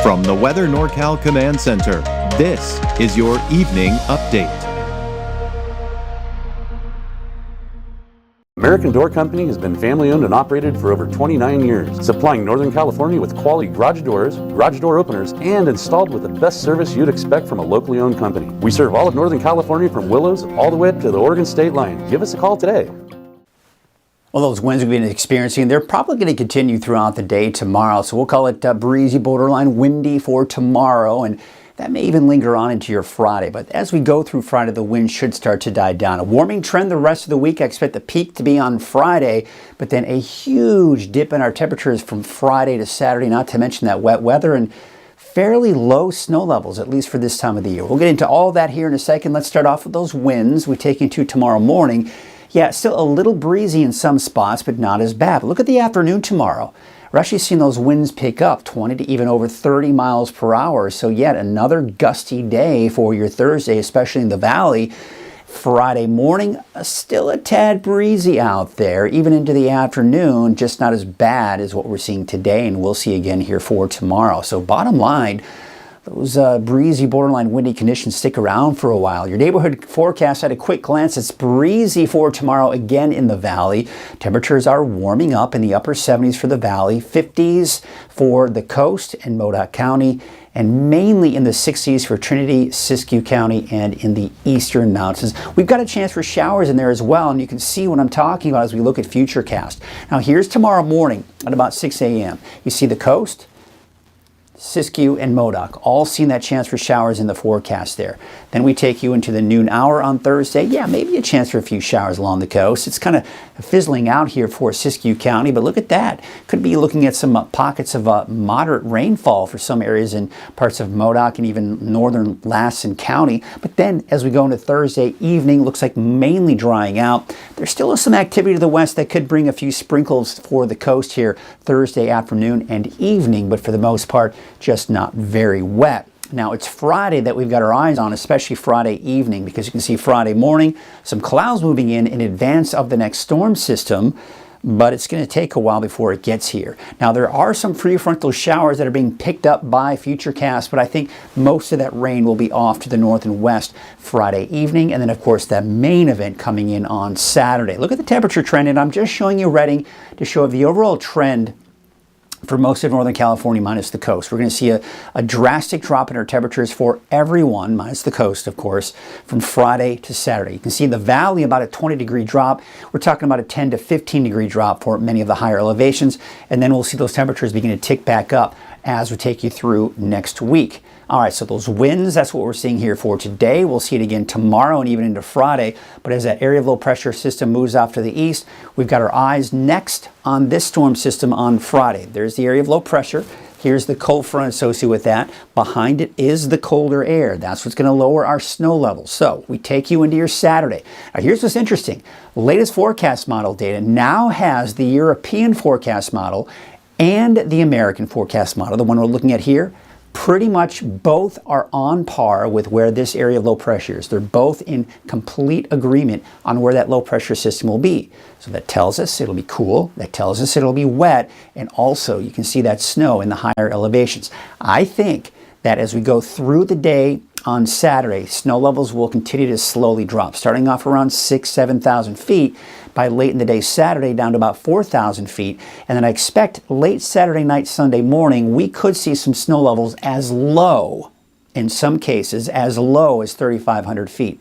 From the Weather NorCal Command Center, this is your evening update. American Door Company has been family-owned and operated for over 29 years, supplying Northern California with quality garage doors, garage door openers, and installed with the best service you'd expect from a locally owned company. We serve all of Northern California from Willows all the way up to the Oregon state line. Give us a call today. Well, those winds we've been experiencing, they're probably going to continue throughout the day tomorrow. So we'll call it breezy, borderline windy for tomorrow. And that may even linger on into your Friday. But as we go through Friday, the wind should start to die down. A warming trend the rest of the week. I expect the peak to be on Friday, but then a huge dip in our temperatures from Friday to Saturday, not to mention that wet weather and fairly low snow levels, at least for this time of the year. We'll get into all that here in a second. Let's start off with those winds we take you to tomorrow morning. Yeah, still a little breezy in some spots, but not as bad. But look at the afternoon tomorrow. We're actually seeing those winds pick up 20 to even over 30 miles per hour. So yet another gusty day for your Thursday, especially in the valley. Friday morning, still a tad breezy out there, even into the afternoon, just not as bad as what we're seeing today, and we'll see again here for tomorrow. So bottom line, those breezy, borderline windy conditions stick around for a while. Your neighborhood forecast at a quick glance, it's breezy for tomorrow again in the valley. Temperatures are warming up in the upper 70s for the valley, 50s for the coast and Modoc County, and mainly in the 60s for Trinity, Siskiyou County, and in the eastern mountains. We've got a chance for showers in there as well, and you can see what I'm talking about as we look at Futurecast. Now here's tomorrow morning at about 6 a.m. You see the coast, Siskiyou and Modoc, all seeing that chance for showers in the forecast there. Then we take you into the noon hour on Thursday. Yeah, maybe a chance for a few showers along the coast. It's kind of fizzling out here for Siskiyou County, but look at that. Could be looking at some pockets of moderate rainfall for some areas in parts of Modoc and even northern Lassen County. But then as we go into Thursday evening, looks like mainly drying out. There still is some activity to the west that could bring a few sprinkles for the coast here Thursday afternoon and evening, but for the most part, just not very wet. Now it's Friday that we've got our eyes on, especially Friday evening, because you can see Friday morning, some clouds moving in advance of the next storm system, but it's going to take a while before it gets here. Now there are some prefrontal showers that are being picked up by Futurecast, but I think most of that rain will be off to the north and west Friday evening, and then of course that main event coming in on Saturday. Look at the temperature trend, and I'm just showing you Reading to show the overall trend for most of Northern California minus the coast. We're going to see a drastic drop in our temperatures for everyone, minus the coast, of course, from Friday to Saturday. You can see in the valley about a 20-degree drop. We're talking about a 10 to 15-degree drop for many of the higher elevations, and then we'll see those temperatures begin to tick back up as we take you through next week. All right, so those winds, that's what we're seeing here for today. We'll see it again tomorrow and even into Friday. But as that area of low pressure system moves off to the east, we've got our eyes next on this storm system on Friday. There's the area of low pressure. Here's the cold front associated with that. Behind it is the colder air. That's what's going to lower our snow levels. So we take you into your Saturday. Now here's what's interesting. Latest forecast model data now has the European forecast model and the American forecast model, the one we're looking at here. Pretty much both are on par with where this area of low pressure is. They're both in complete agreement on where that low pressure system will be. So that tells us it'll be cool, that tells us it'll be wet, and also you can see that snow in the higher elevations. I think that as we go through the day on Saturday, snow levels will continue to slowly drop, starting off around 6,000 to 7,000 feet. By late in the day Saturday down to about 4,000 feet. And then I expect late Saturday night, Sunday morning, we could see some snow levels as low, in some cases, as low as 3,500 feet.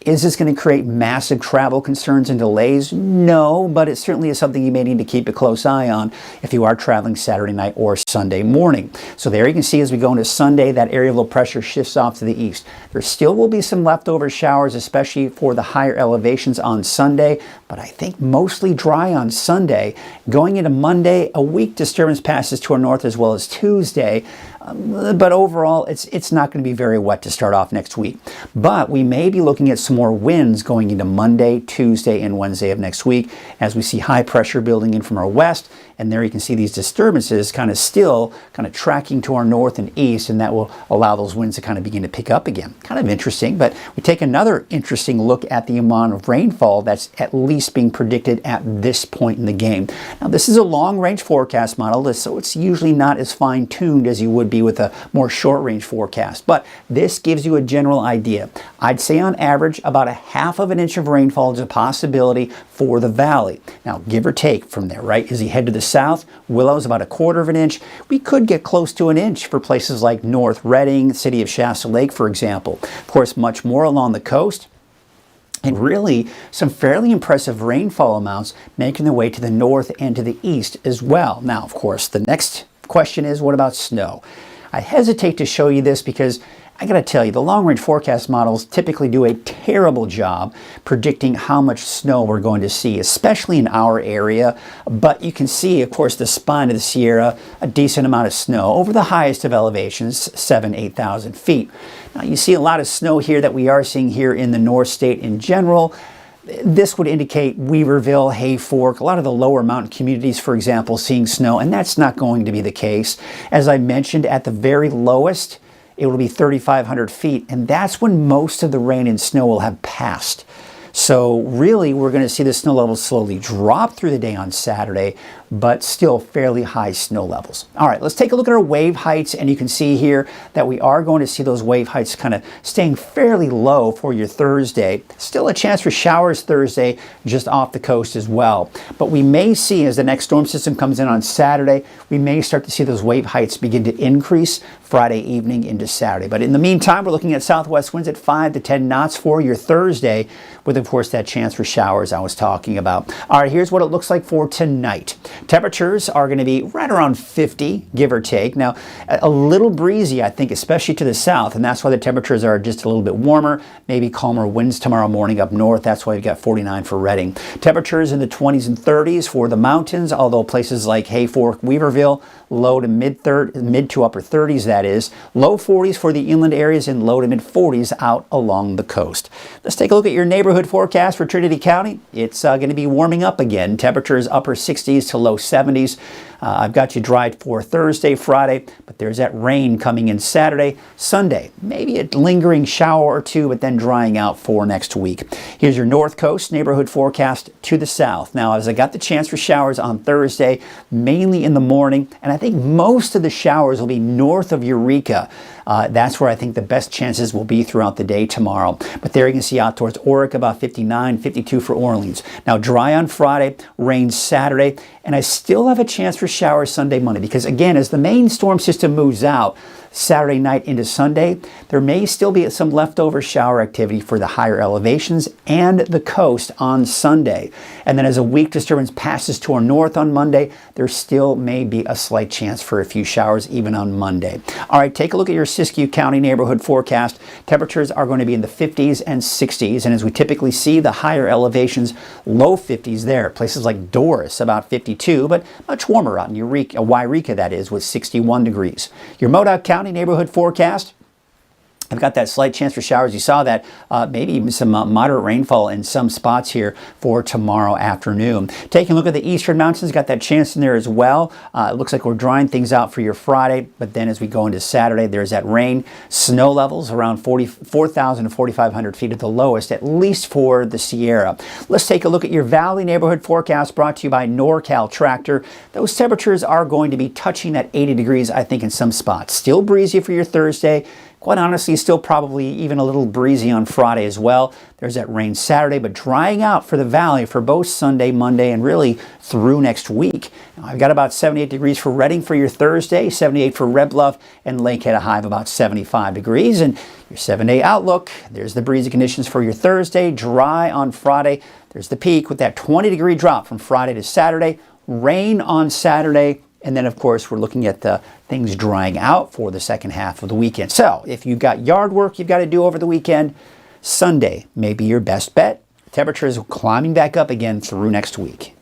Is this going to create massive travel concerns and delays? No, but it certainly is something you may need to keep a close eye on if you are traveling Saturday night or Sunday morning. So there you can see as we go into Sunday, that area of low pressure shifts off to the east. There still will be some leftover showers, especially for the higher elevations on Sunday, but I think mostly dry on Sunday. Going into Monday, a weak disturbance passes to our north as well as Tuesday. But overall, it's not going to be very wet to start off next week. But we may be looking at some more winds going into Monday, Tuesday, and Wednesday of next week as we see high pressure building in from our west and there you can see these disturbances kind of still kind of tracking to our north and east, and that will allow those winds to kind of begin to pick up again. Kind of interesting, but we take another interesting look at the amount of rainfall that's at least being predicted at this point in the game. Now, this is a long-range forecast model, so it's usually not as fine-tuned as you would be with a more short-range forecast, but this gives you a general idea. I'd say on average about a half of an inch of rainfall is a possibility for the valley. Now, give or take from there, right? As you head to the south, Willow's about a quarter of an inch. We could get close to an inch for places like North Reading, city of Shasta Lake, for example. Of course, much more along the coast. And really, some fairly impressive rainfall amounts making their way to the north and to the east as well. Now, of course, the next question is, what about snow? I hesitate to show you this because I gotta tell you, the long-range forecast models typically do a terrible job predicting how much snow we're going to see, especially in our area. But you can see, of course, the spine of the Sierra, a decent amount of snow over the highest of elevations, 8,000 feet. Now, you see a lot of snow here that we are seeing here in the North State in general. This would indicate Weaverville, Hayfork, a lot of the lower mountain communities, for example, seeing snow, and that's not going to be the case. As I mentioned, at the very lowest, it will be 3,500 feet, and that's when most of the rain and snow will have passed. So really, we're going to see the snow levels slowly drop through the day on Saturday, but still fairly high snow levels. All right, let's take a look at our wave heights, and you can see here that we are going to see those wave heights kind of staying fairly low for your Thursday. Still a chance for showers Thursday just off the coast as well. But we may see, as the next storm system comes in on Saturday, we may start to see those wave heights begin to increase Friday evening into Saturday. But in the meantime, we're looking at southwest winds at 5 to 10 knots for your Thursday, with, of course, that chance for showers I was talking about. All right, here's what it looks like for tonight. Temperatures are going to be right around 50, give or take. Now, a little breezy, I think, especially to the south, and that's why the temperatures are just a little bit warmer, maybe calmer winds tomorrow morning up north. That's why we've got 49 for Reading. Temperatures in the 20s and 30s for the mountains, although places like Hayfork, Weaverville, low to mid to upper 30s, that is. Low 40s for the inland areas and low to mid 40s out along the coast. Let's take a look at your neighborhood forecast for Trinity County. It's going to be warming up again. Temperatures upper 60s to low 70s. I've got you dry for Thursday, Friday, but there's that rain coming in Saturday, Sunday. Maybe a lingering shower or two, but then drying out for next week. Here's your North Coast neighborhood forecast to the south. Now, as I got the chance for showers on Thursday, mainly in the morning, and I think most of the showers will be north of Eureka. That's where I think the best chances will be throughout the day tomorrow. But there you can see out towards Oric, about 59, 52 for Orleans. Now, dry on Friday, rain Saturday, and I still have a chance for showers Sunday, Monday, because again, as the main storm system moves out Saturday night into Sunday, there may still be some leftover shower activity for the higher elevations and the coast on Sunday. And then as a weak disturbance passes to our north on Monday, there still may be a slight chance for a few showers even on Monday. All right, take a look at your Siskiyou County neighborhood forecast. Temperatures are going to be in the 50s and 60s, and as we typically see, the higher elevations, low 50s there. Places like Doris, about 52, but much warmer out in Eureka, Wairika, that is, with 61 degrees. Your Modoc County neighborhood forecast. I've got that slight chance for showers. You saw that, maybe even some moderate rainfall in some spots here for tomorrow afternoon. Taking a look at the eastern mountains, got that chance in there as well. It looks like we're drying things out for your Friday, but then as we go into Saturday, there's that rain. Snow levels around 4,000 to 4,500 feet at the lowest, at least for the Sierra. Let's take a look at your valley neighborhood forecast brought to you by NorCal Tractor. Those temperatures are going to be touching that 80 degrees, I think, in some spots. Still breezy for your Thursday. Quite honestly, still probably even a little breezy on Friday as well. There's that rain Saturday, but drying out for the valley for both Sunday, Monday, and really through next week. Now, I've got about 78 degrees for Reading for your Thursday, 78 for Red Bluff, and Lakehead a high of about 75 degrees. And your 7-day outlook, there's the breezy conditions for your Thursday, dry on Friday. There's the peak with that 20-degree drop from Friday to Saturday, rain on Saturday, and then, of course, we're looking at the things drying out for the second half of the weekend. So if you've got yard work you've got to do over the weekend, Sunday may be your best bet. Temperatures climbing back up again through next week.